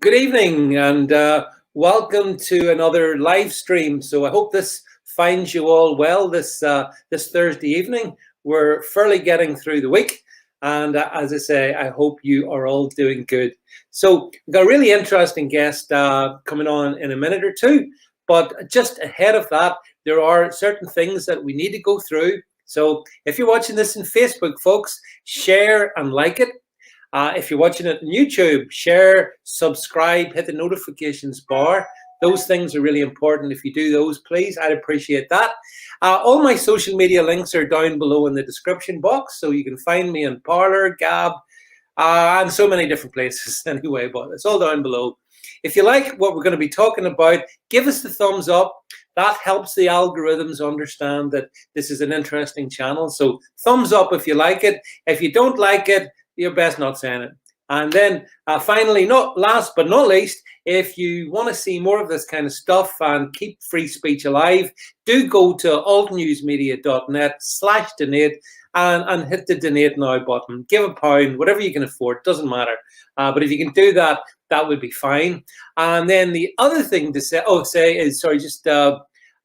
Good evening and welcome to another live stream. So I hope this finds you all well this Thursday evening. We're fairly getting through the week, and as I say, I hope you are all doing good. So we've got a really interesting guest coming on in a minute or two, but just ahead of that, there are certain things that we need to go through. So if you're watching this in Facebook, folks, share and like it. If you're watching it on YouTube, share, subscribe, hit the notifications bar. Those things are really important. If you do those, please, I'd appreciate that. All my social media links are down below in the description box, so you can find me on Parler, Gab, and so many different places anyway, but it's all down below. If you like what we're going to be talking about, give us the thumbs up. That helps the algorithms understand that this is an interesting channel. So thumbs up if you like it. If you don't like it, you're best not saying it. And then finally, not last but not least, if you want to see more of this kind of stuff and keep free speech alive, do go to altnewsmedia.net/donate and hit the donate now button. Give £1, whatever you can afford, doesn't matter. But if you can do that, that would be fine. And then the other thing to say,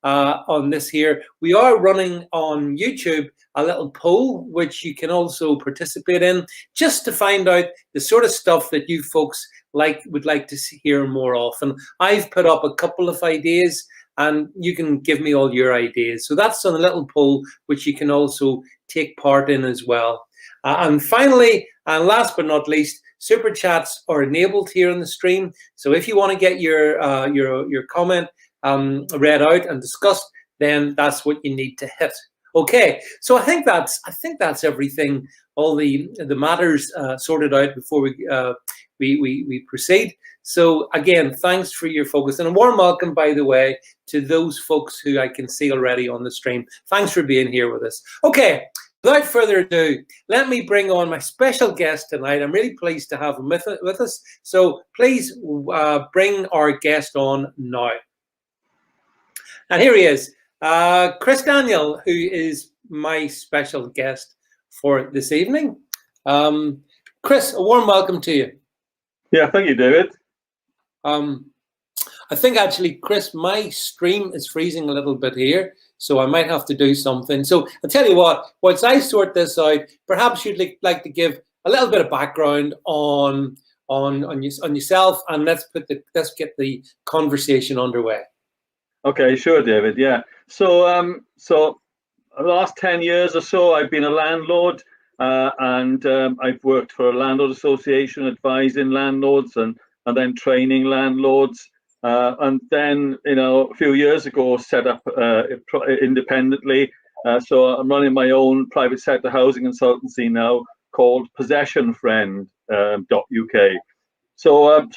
on this here, we are running on YouTube a little poll, which you can also participate in, just to find out the sort of stuff that you folks would like to hear more often. I've put up a couple of ideas, and you can give me all your ideas. So that's on a little poll, which you can also take part in as well. And finally, and last but not least, super chats are enabled here on the stream. So if you want to get your comment read out and discussed, then that's what you need to hit. Okay, so I think that's everything. All the matters sorted out before we proceed. So again, thanks for your focus, and a warm welcome, by the way, to those folks who I can see already on the stream. Thanks for being here with us. Okay, without further ado, let me bring on my special guest tonight. I'm really pleased to have him with us. So please bring our guest on now. And here he is, Chris Daniel, who is my special guest for this evening. Chris, a warm welcome to you. Yeah, thank you, David. I think actually, Chris, my stream is freezing a little bit here, so I might have to do something. So I'll tell you what, once I sort this out, perhaps you'd like to give a little bit of background on yourself, and let's get the conversation underway. Okay, sure, David. Yeah. So the last 10 years or so, I've been a landlord, and I've worked for a landlord association, advising landlords and then training landlords. And then, a few years ago, set up independently. So I'm running my own private sector housing consultancy now called possessionfriend.uk. So I've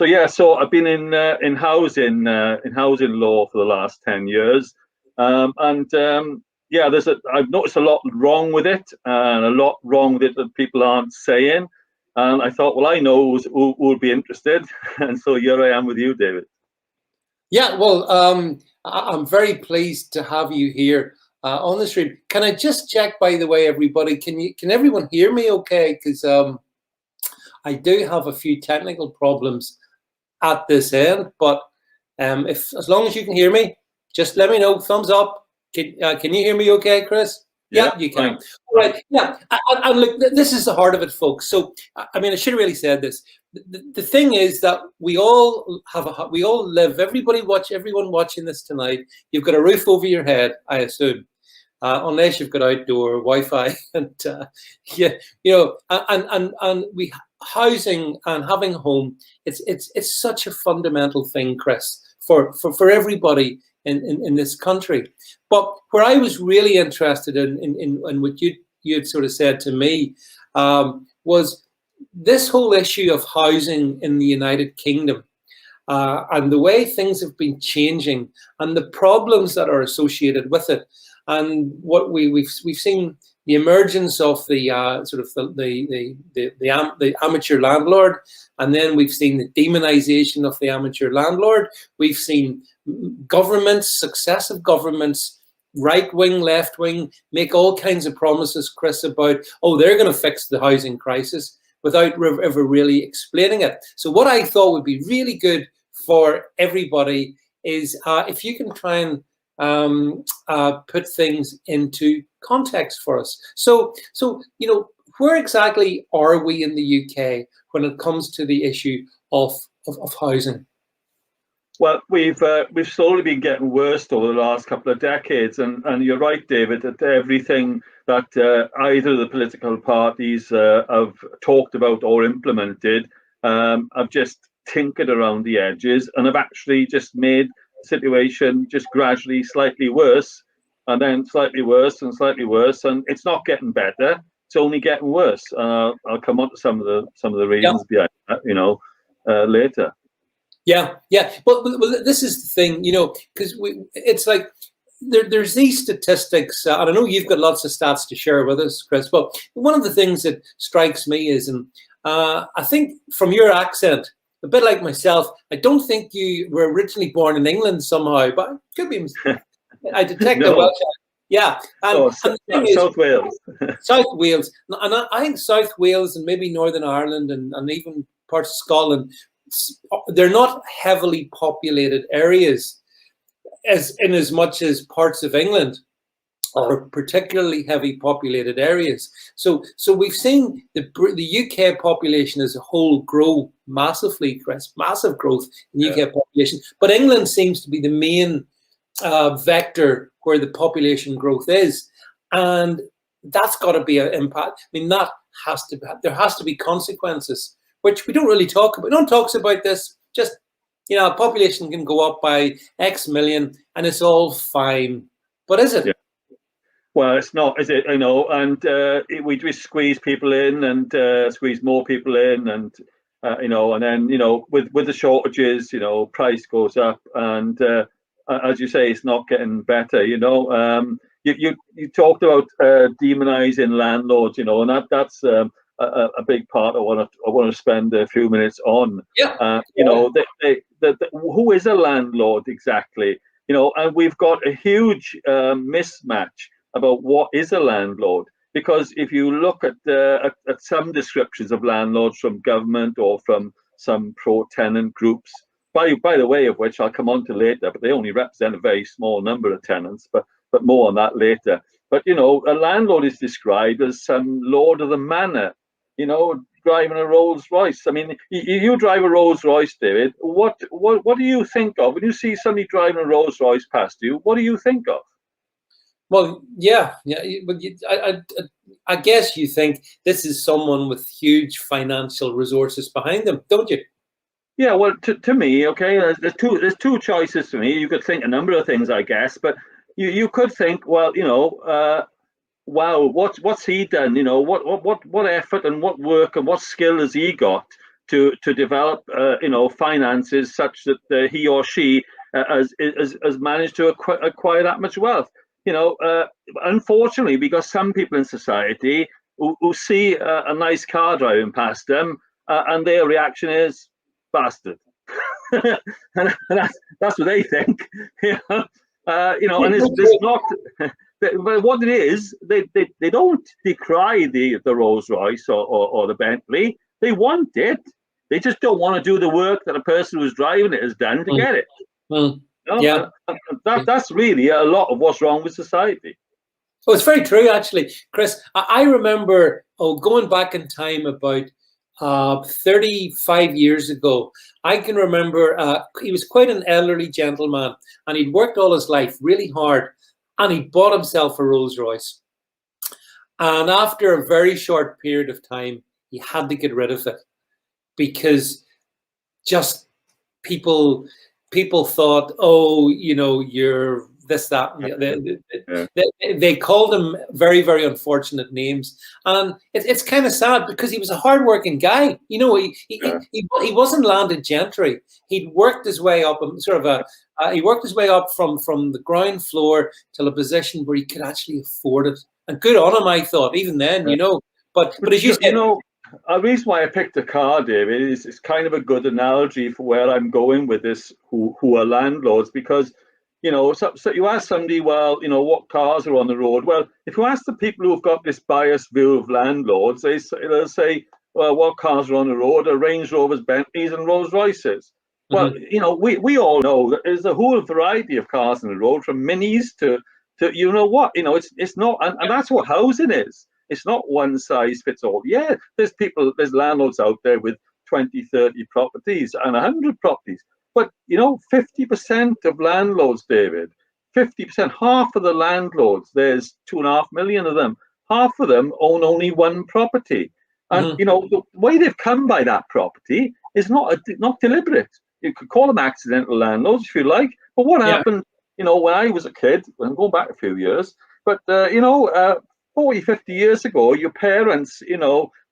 been in housing law for the last 10 years, I've noticed a lot wrong with it, and a lot wrong with it that people aren't saying. And I thought, well, I know who would be interested, and so here I am with you, David. Yeah, well, I'm very pleased to have you here on the stream. Can I just check, by the way, everybody? Can everyone hear me? Okay, because I do have a few technical problems at this end, but as long as you can hear me, just let me know. Thumbs up. Can you hear me okay, Chris? Yeah, you can. All right. Yeah, and look, this is the heart of it, folks. So, I mean, I should have really said this. The thing is that we all live. Everyone watching this tonight, you've got a roof over your head, I assume, unless you've got outdoor Wi-Fi, and and we. Housing and having a home, it's such a fundamental thing, Chris, for everybody in this country. But where I was really interested in what you had sort of said to me was this whole issue of housing in the United Kingdom, and the way things have been changing, and the problems that are associated with it, and what we've seen. The emergence of the amateur landlord, and then we've seen the demonization of the amateur landlord. We've seen successive governments, right wing, left wing, make all kinds of promises, Chris, about they're going to fix the housing crisis. without ever really explaining it. So what I thought would be really good for everybody is if you can try and put things into context for us. So where exactly are we in the UK when it comes to the issue of housing? Well, we've slowly been getting worse over the last couple of decades, and you're right, David, that everything that either of the political parties have talked about or implemented have just tinkered around the edges and have actually just made the situation just gradually slightly worse, and then slightly worse and slightly worse, and it's not getting better. It's only getting worse. I'll come on to some of the reasons behind that, later. Yeah. Well, this is the thing, because it's like there's these statistics, and I know you've got lots of stats to share with us, Chris. But one of the things that strikes me is, and I think from your accent, a bit like myself, I don't think you were originally born in England somehow, but it could be. I detect No. the Welsh. Yeah, and South Wales. South Wales, and I think South Wales and maybe Northern Ireland and even parts of Scotland, they're not heavily populated areas as much as parts of England are particularly heavy populated areas. So we've seen the UK population as a whole grow massively, Chris, massive growth in UK population. But England seems to be the main vector where the population growth is, and that's got to be an impact. I mean, there has to be consequences, which we don't really talk about. No one talks about this. Just, population can go up by X million and it's all fine. But is it? Yeah. Well, it's not, is it? And we just squeeze people in and squeeze more people in, and and then with the shortages, price goes up, and as you say, it's not getting better. You talked about demonizing landlords, and that's a big part I want to spend a few minutes on. Yeah. Who is a landlord exactly? And we've got a huge mismatch about what is a landlord, because if you look at some descriptions of landlords from government or from some pro-tenant groups, by the way of which I'll come on to later, but they only represent a very small number of tenants, but more on that later. But a landlord is described as some lord of the manor, driving a Rolls Royce. I mean, you drive a Rolls Royce, David. What do you think of when you see somebody driving a Rolls Royce past you? What do you think of? Well, yeah. But I guess you think this is someone with huge financial resources behind them, don't you? Yeah. Well, to me, okay, there's two choices for me. You could think a number of things, I guess, but you could think, well, wow, what's he done? What effort and what work and what skill has he got to develop finances such that he or she has managed to acquire that much wealth? Unfortunately, because some people in society who see a nice car driving past them, and their reaction is bastard, and that's what they think. And it's not. But what it is, they don't decry the Rolls Royce or the Bentley. They want it. They just don't want to do the work that a person who's driving it has done to get it. Yeah, that's really a lot of what's wrong with society. Oh, it's very true, actually, Chris. I remember going back in time about 35 years ago. I can remember he was quite an elderly gentleman, and he'd worked all his life really hard. And he bought himself a Rolls Royce. And after a very short period of time, he had to get rid of it because just people thought, oh, you're this, that. They called him very, very unfortunate names. And it's kind of sad because he was a hardworking guy. He wasn't landed gentry. He'd worked his way up, he worked his way up from the ground floor to a position where he could actually afford it. And good on him, I thought, even then, But as you said, a reason why I picked a car, David, is it's kind of a good analogy for where I'm going with this. Who are landlords? Because so you ask somebody, well, what cars are on the road? Well, if you ask the people who've got this biased view of landlords, they'll say, what cars are on the road are Range Rovers, Bentleys, and Rolls Royces. Well, Mhm. we all know that there's a whole variety of cars on the road, from minis to you know what, it's not, and that's what housing is. It's not one size fits all. Yeah, there's landlords out there with 20, 30 properties and 100 properties, but 50% of landlords, David, 50%, half of the landlords, there's 2.5 million of them. Half of them own only one property, and Mhm. the way they've come by that property is not deliberate. You could call them accidental landlords if you like, but what Yeah. happened? When I was a kid, I'm going back a few years, but 40, 50 years ago, your parents,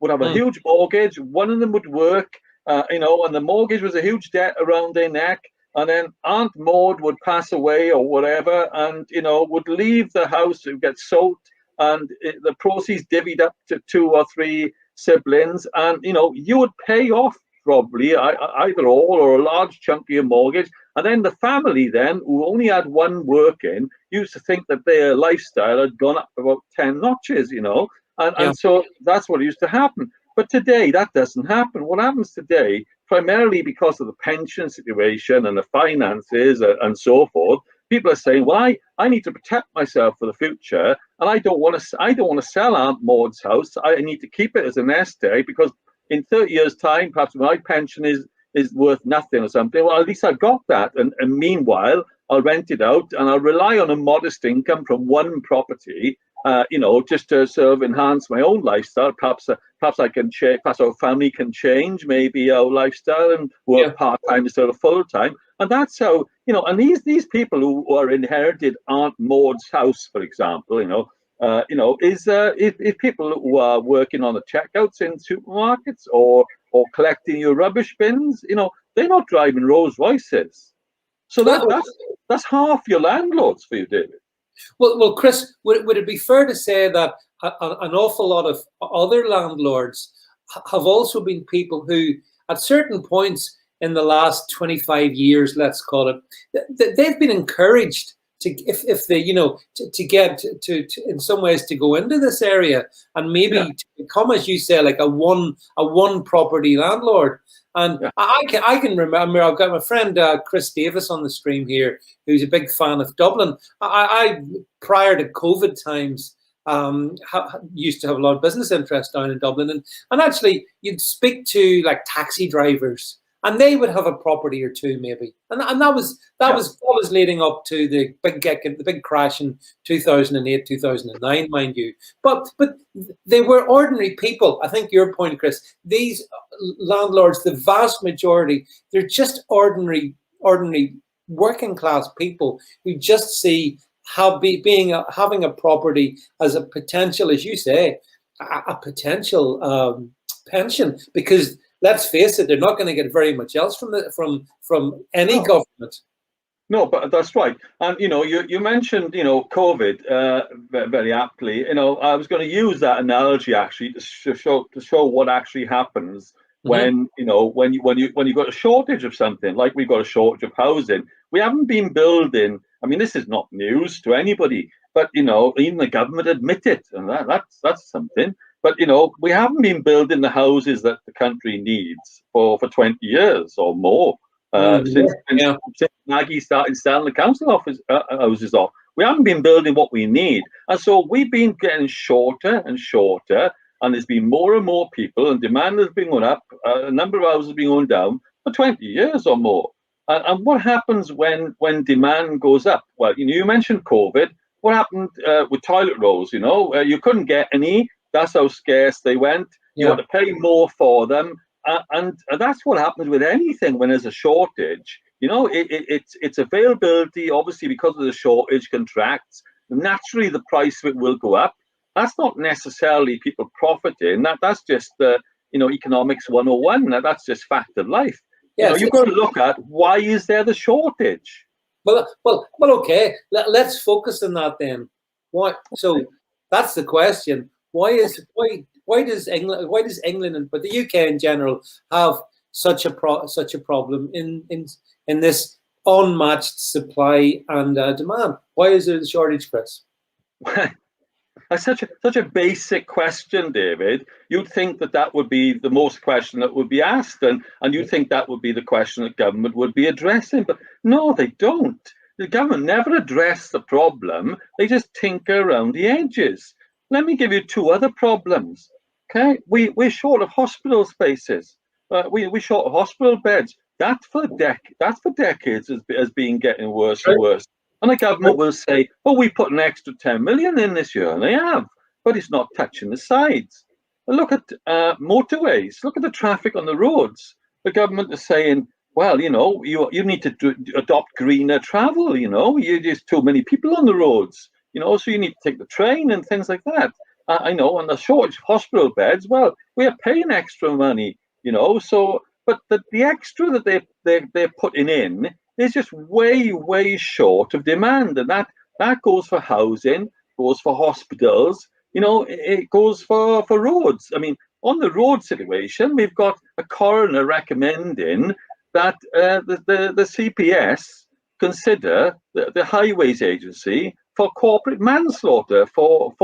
would have a Mm. huge mortgage. One of them would work, and the mortgage was a huge debt around their neck. And then Aunt Maud would pass away or whatever, and would leave the house, it would get sold, and the proceeds divvied up to 2 or 3 siblings, and you would pay off probably either all or a large chunk of your mortgage. And then the family then, who only had one working, used to think that their lifestyle had gone up about 10 notches, Yeah. and so that's what used to happen. But today that doesn't happen. What happens today, primarily because of the pension situation and the finances and so forth, people are saying, well, I need to protect myself for the future, and I don't want to sell Aunt Maud's house. I need to keep it as a nest egg, because in 30 years' time, perhaps my pension is worth nothing or something. Well, at least I've got that. And meanwhile, I'll rent it out, and I'll rely on a modest income from one property, just to sort of enhance my own lifestyle. Perhaps I can change, perhaps our family can change maybe our lifestyle and work Yeah. part-time instead of full-time. And that's how, and these people who are inherited Aunt Maud's house, for example, if people who are working on the checkouts in supermarkets or collecting your rubbish bins, they're not driving Rolls Royces. So Well, that's half your landlords for you, David. well, Chris, would it be fair to say that an awful lot of other landlords have also been people who, at certain points in the last 25 years, let's call it, they've been encouraged to, if they, to get to in some ways to go into this area and Yeah, maybe to become, as you say, like a one property landlord. And yeah, I can remember, I've got my friend Chris Davis on the stream here, who's a big fan of Dublin. I prior to COVID times, used to have a lot of business interest down in Dublin, and actually you'd speak to like taxi drivers, and they would have a property or two maybe, and that yeah. was leading up to the big crash in 2008 2009, mind you. But they were ordinary people. I think your point, Chris. These landlords, the vast majority, they're just ordinary working class people who just see having a property as a potential, as you say, a potential pension. Because let's face it, they're not going to get very much else from any No, government. no, but that's right. And you mentioned COVID very aptly. I was going to use that analogy actually to show what actually happens Mm-hmm. when when you got a shortage of something, like we've got a shortage of housing. We haven't been building. I mean, this is not news to anybody, but even the government admit it, and that's something. But we haven't been building the houses that the country needs for 20 years or more. Uh, Mm-hmm. since, since Yeah. since Maggie started selling the council office houses off, we haven't been building what we need, and so we've been getting shorter and shorter. And there's been more and more people, and demand has been going up. A number of houses have been going down for 20 years or more. And what happens when demand goes up? Well, you mentioned COVID. What happened with toilet rolls? You couldn't get any. That's how scarce they went. You had Yeah. to pay more for them, and that's what happens with anything when there's a shortage. It's availability, obviously, because of the shortage contracts. Naturally, the price of it will go up. That's not necessarily people profiting. That's just economics 101. That's just fact of life. Yes. You've got to look at why is there the shortage. Well. Okay. Let's focus on that then. Why? So that's the question. Why does England, but the UK in general, have such a problem in this unmatched supply and demand? Why is there a shortage, Chris? That's such a basic question, David. You'd think that would be the most question that would be asked, and you'd think that would be the question that government would be addressing. But no, they don't. The government never address the problem. They just tinker around the edges. Let me give you two other problems. Okay, we're short of hospital spaces. We're short of hospital beds. That's for decades has been getting worse and worse. And the government will say, "Oh, we put an extra 10 million in this year," and they have, but it's not touching the sides. Look at motorways. Look at the traffic on the roads. The government is saying, "Well, you need to adopt greener travel. There's too many people on the roads. So you need to take the train and things like that." I know, and the shortage of hospital beds. Well, we are paying extra money. So, but the extra that they're putting in is just way short of demand, and that goes for housing, goes for hospitals, it goes for roads. I mean, on the road situation, we've got a coroner recommending that the CPS consider the Highways Agency for corporate manslaughter for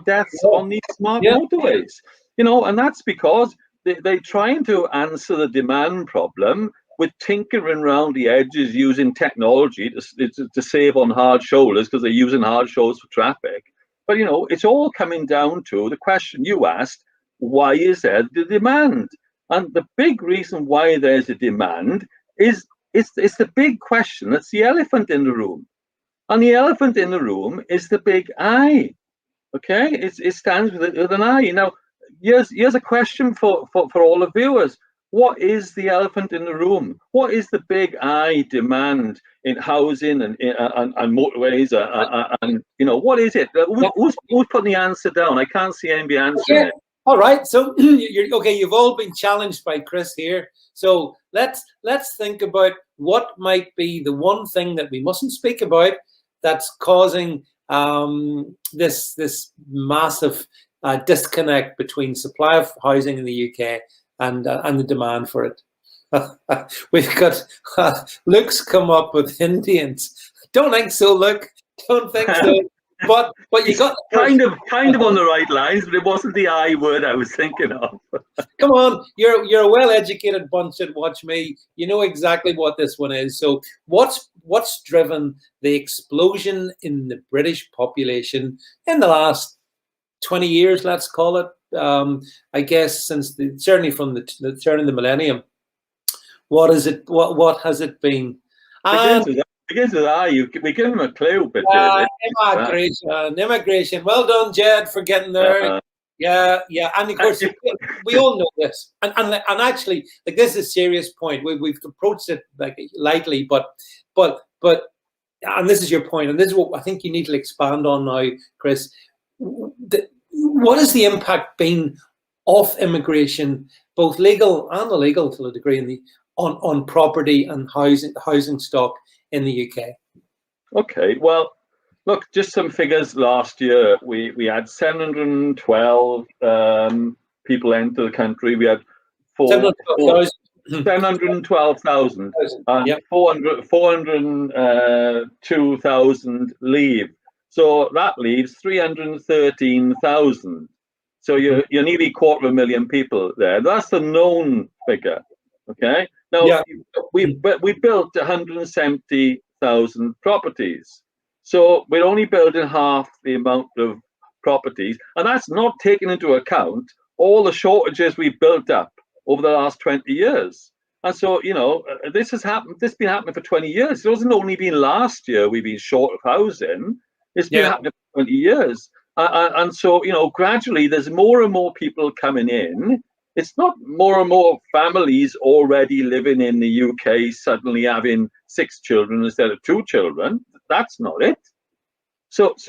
deaths on these smart motorways. And that's because they're trying to answer the demand problem with tinkering around the edges using technology to save on hard shoulders, because they're using hard shoulders for traffic. But it's all coming down to the question you asked: why is there the demand? And the big reason why there's a demand is it's the big question. That's the elephant in the room, and the elephant in the room is the big I. Okay, it stands with an I. Now, here's a question for all the viewers. What is the elephant in the room? What is the big I demand in housing and motorways? And what is it? Who's putting the answer down? I can't see anybody answering it. All right. So you're okay. You've all been challenged by Chris here. So let's think about what might be the one thing that we mustn't speak about that's causing this massive disconnect between supply of housing in the UK and the demand for it. We've got Luke's come up with Indians. Don't think so, Luke. Don't think so. But you got kind of on the right lines, but it wasn't the I word I was thinking of. Come on, you're a well-educated bunch and watch me. You know exactly what this one is. So what's driven the explosion in the British population in the last 20 years, let's call it? I guess since certainly from the turn of the millennium. What is it? What has it been? Begins with I. We give him a clue, but immigration. Well done, Jed, for getting there. Yeah, and of course we all know this, and actually, like, this is a serious point. We've approached it like lightly, but and this is your point, and this is what I think you need to expand on now, Chris. What has the impact been of immigration, both legal and illegal to a degree, on property and housing stock in the UK? Okay, well, look, just some figures. Last year, we had 712 people enter the country. We had 712,000 and 402,000 leave. So that leaves 313,000. So you're nearly 250,000 people there. That's the known figure. Okay. Now we built 170,000 properties. So we're only building half the amount of properties, and that's not taking into account all the shortages we've built up over the last 20 years. And so, this has happened. This has been happening for 20 years. It wasn't only been last year we've been short of housing. It's been happening for 20 years. And so, gradually there's more and more people coming in. It's not more and more families already living in the UK suddenly having 6 children instead of 2 children. That's not it. So it's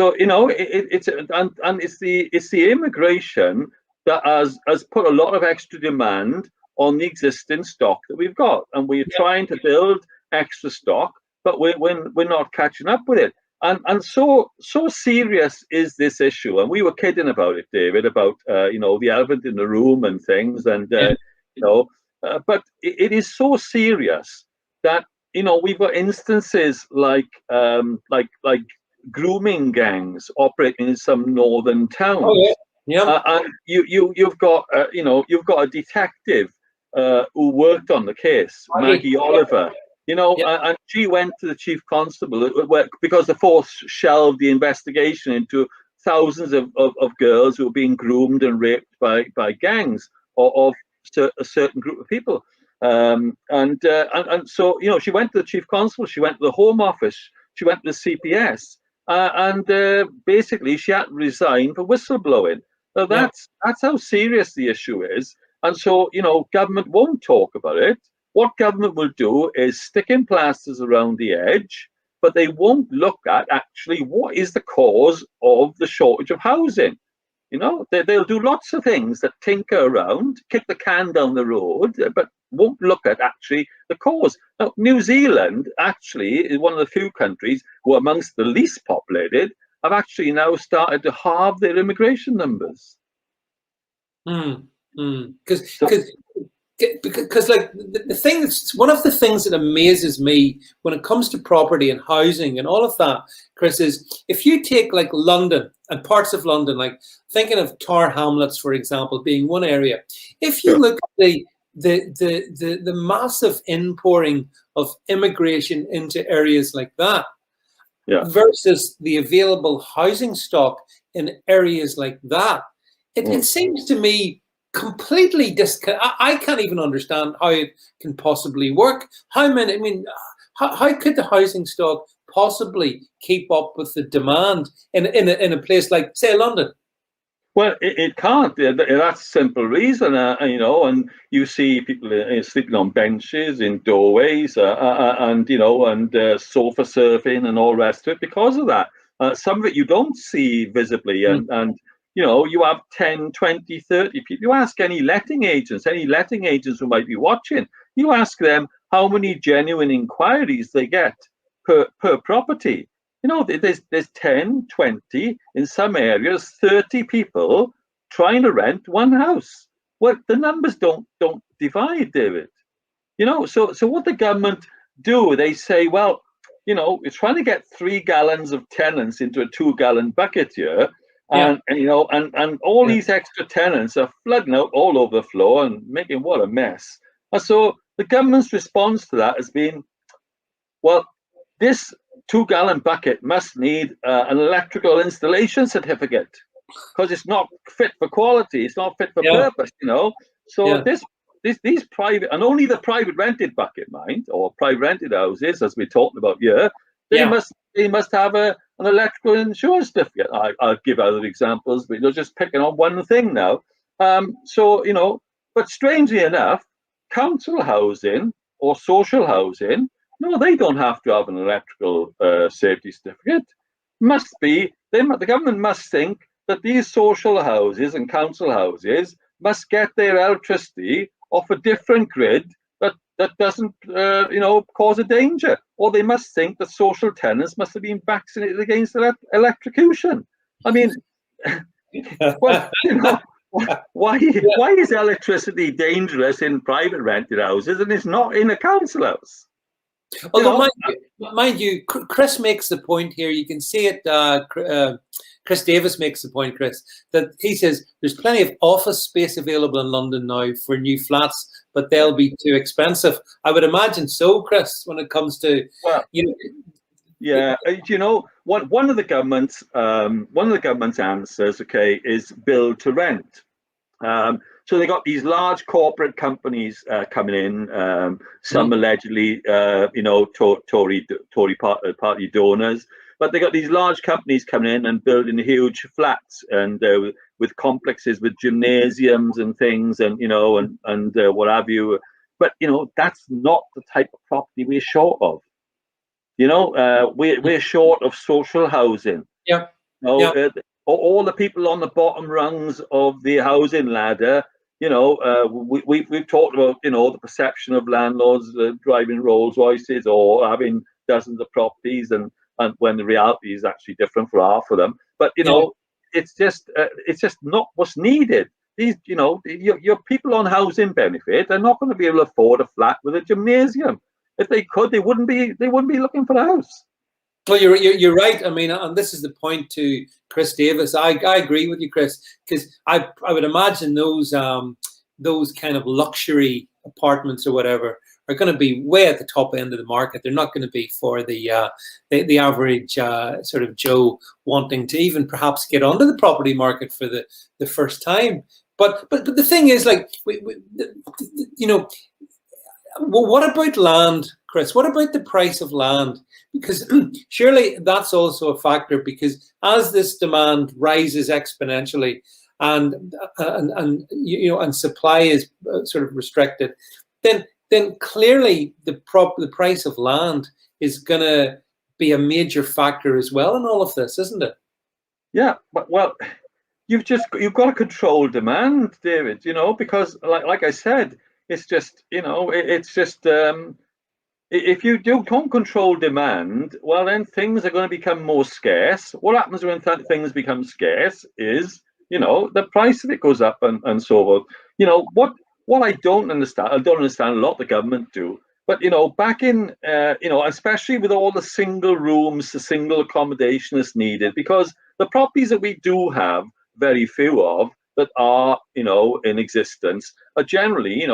the immigration that has put a lot of extra demand on the existing stock that we've got, and we're trying to build extra stock, but we're not catching up with it. And so serious is this issue, and we were kidding about it, David, about the elephant in the room and things, and but it is so serious that we've got instances like grooming gangs operating in some northern Oh towns. yeah. Yeah. And you've got you've got a detective who worked on the case, Maggie Oliver. Yeah. And she went to the chief constable because the force shelved the investigation into thousands of girls who were being groomed and raped by gangs of a certain group of people. And so she went to the chief constable, she went to the Home Office, she went to the CPS, and basically she had to resign for whistleblowing. So Yeah. that's how serious the issue is. And so government won't talk about it. What government will do is stick in plasters around the edge, but they won't look at actually what is the cause of the shortage of housing. They'll do lots of things that tinker around, kick the can down the road, but won't look at actually the cause. Now, New Zealand actually is one of the few countries who, amongst the least populated, have actually now started to halve their immigration numbers. Because like the thing that's one of the things that amazes me when it comes to property and housing and all of that, Chris, is if you take like London and parts of London, like thinking of Tower Hamlets, for example, being one area. If you look at the massive inpouring of immigration into areas like that, versus the available housing stock in areas like that, it seems to me completely I can't even understand how it can possibly work. How could the housing stock possibly keep up with the demand in a place like, say, London? Well, it can't. That's a simple reason, and you see people sleeping on benches in doorways, and sofa surfing and all the rest of it because of that. Some of it you don't see visibly, and you have 10, 20, 30 people. You ask any letting agents who might be watching, you ask them how many genuine inquiries they get per property. There's 10, 20, in some areas, 30 people trying to rent one house. Well, the numbers don't divide, David. So what the government do, they say, well, we're trying to get 3 gallons of tenants into a 2-gallon bucket here. And all these extra tenants are flooding out all over the floor and making what a mess. And so the government's response to that has been, well, this 2-gallon bucket must need an electrical installation certificate because it's not fit for quality, it's not fit for purpose, So these private, and only the private rented bucket, mind, or private rented houses, as we're talking about here, they must have an electrical insurance certificate. I'll give other examples, but you're just picking on one thing now. But strangely enough, council housing or social housing, no, they don't have to have an electrical safety certificate. The government must think that these social houses and council houses must get their electricity off a different grid that doesn't, cause a danger. Or they must think that social tenants must have been vaccinated against electrocution. I mean, well, why is electricity dangerous in private rented houses and it's not in a council house? Although, mind you, Chris makes the point here. You can see it. Chris Davis makes the point, Chris, that he says there's plenty of office space available in London now for new flats, but they'll be too expensive. I would imagine so, Chris, when it comes to one of the government's answers, is build to rent. So they got these large corporate companies coming in, some allegedly, Tory party donors, but they got these large companies coming in and building huge flats and with complexes with gymnasiums and things, and what have you. But that's not the type of property we're short of. We're short of social housing. All the people on the bottom rungs of the housing ladder, we've talked about, the perception of landlords driving Rolls Royces or having dozens of properties, and when the reality is actually different for half of them. But it's just not what's needed. These, your people on housing benefit are not going to be able to afford a flat with a gymnasium. If they could, they wouldn't be looking for a house. Well, you're right. I mean, and this is the point to Chris Davis. I agree with you, Chris, because I would imagine those kind of luxury apartments or whatever are going to be way at the top end of the market. They're not going to be for the average sort of Joe wanting to even perhaps get onto the property market for the first time. But the thing is, like, you know, well, what about land, Chris? What about the price of land? Because surely that's also a factor. Because as this demand rises exponentially, and and supply is sort of restricted, then clearly the price of land is going to be a major factor as well in all of this, isn't it? Yeah, but well, you've got to control demand, David. You know, because like I said, it's just it's just if you don't control demand, well, then things are going to become more scarce. What happens when things become scarce is, the price of it goes up and so forth. What I don't understand a lot the government do, but back in especially with all the single rooms, the single accommodation is needed, because the properties that we do have very few of that are in existence are generally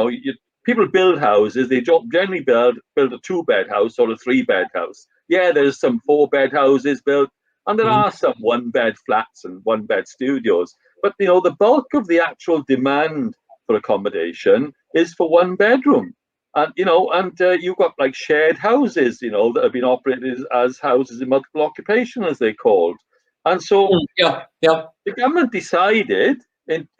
people build houses. They generally build a 2-bed house or a 3-bed house. Yeah, there's some 4-bed houses built, and there are some 1-bed flats and 1-bed studios. But the bulk of the actual demand for accommodation is for 1 bedroom. And you've got like shared houses, that have been operated as houses in multiple occupation, as they're called. And so yeah. the government decided,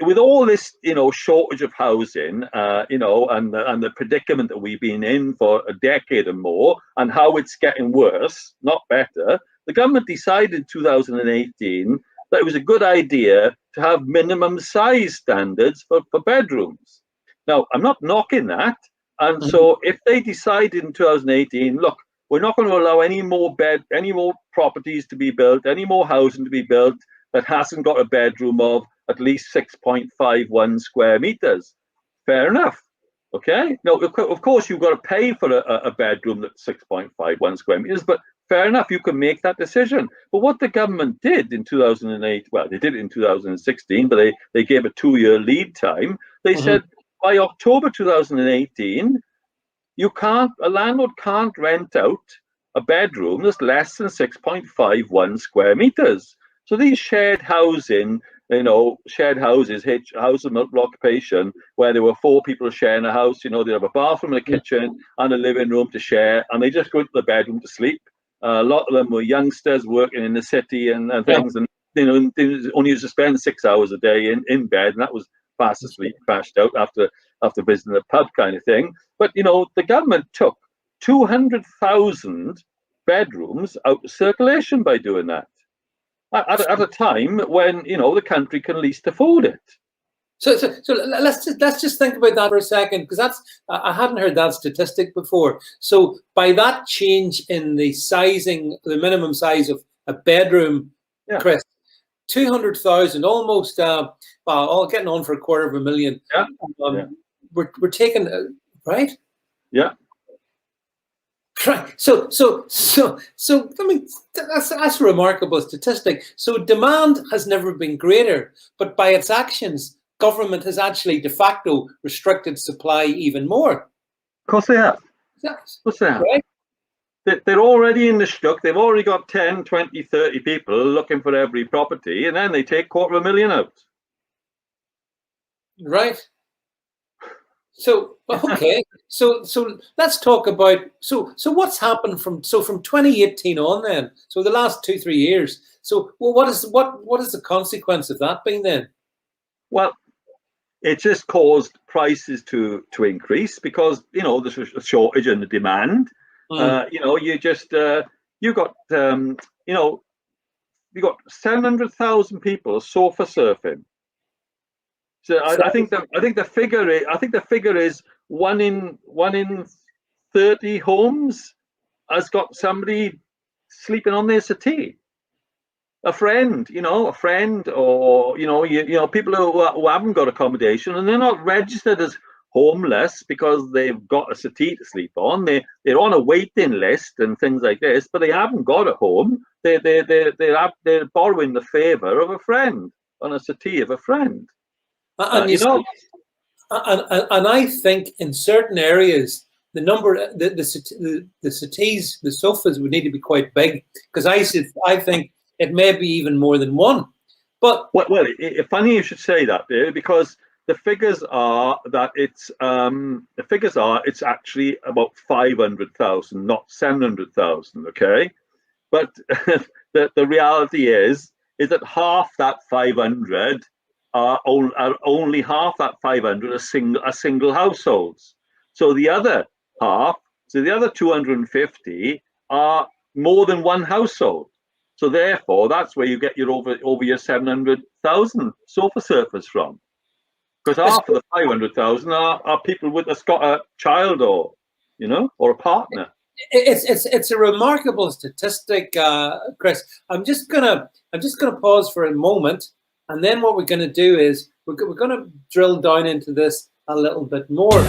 with all this, shortage of housing, and the predicament that we've been in for a decade or more, and how it's getting worse, not better, the government decided in 2018 that it was a good idea to have minimum size standards for bedrooms. Now, I'm not knocking that. And so if they decided in 2018, look, we're not going to allow any more properties to be built, any more housing to be built that hasn't got a bedroom of at least 6.51 square meters. Fair enough. Okay. Now, of course, you've got to pay for a bedroom that's 6.51 square meters, but fair enough, you can make that decision. But what the government did in 2008, well, they did it in 2016, but they gave a 2-year lead time. They said by October 2018, a landlord can't rent out a bedroom that's less than 6.51 square meters. So these shared housing, houses of multiple occupation, where there were 4 people sharing a house, they'd have a bathroom and a kitchen and a living room to share, and they just go into the bedroom to sleep. A lot of them were youngsters working in the city and things, and they only used to spend 6 hours a day in bed, and that was fast asleep, crashed out after visiting the pub kind of thing. But the government took 200,000 bedrooms out of circulation by doing that at a time when the country can least afford it. So let's just think about that for a second, because I hadn't heard that statistic before. So by that change in the sizing, the minimum size of a bedroom, Chris, 200,000, almost getting on for $250,000. We're taking right. Yeah. Right. So I mean, that's a remarkable statistic. So demand has never been greater, but by its actions, government has actually de facto restricted supply even more. Of course they have. Yes. Of course they have. Right? They're already in the shtuck. They've already got 10, 20, 30 people looking for every property, and then they take $250,000 out. Right. So okay, so let's talk about so what's happened from 2018 on then. So the last 2-3 years. So what is the consequence of that been then? Well, it just caused prices to increase because there's a shortage in the demand. You got 700,000 people sofa surfing. So I think the figure is 1 in 30 homes has got somebody sleeping on their settee. A friend, or people who haven't got accommodation and they're not registered as homeless because they've got a settee to sleep on. They're on a waiting list and things like this, but they haven't got a home. They're borrowing the favour of a friend on a settee of a friend. And and I think in certain areas the number the settees, the sofas would need to be quite big, because I think it may be even more than one. But funny you should say that, Dave, because the figures are that it's actually about 500,000, not 700,000. Okay, but the reality is that half that 500 are only half that 500 are single households. So the other half, so the other 250 are more than one household. So therefore, that's where you get your over your 700,000 sofa surface from. Because half of the 500,000 are people with a child or a partner. It's a remarkable statistic, Chris. I'm just gonna pause for a moment, and then what we're gonna do is we're gonna drill down into this a little bit more.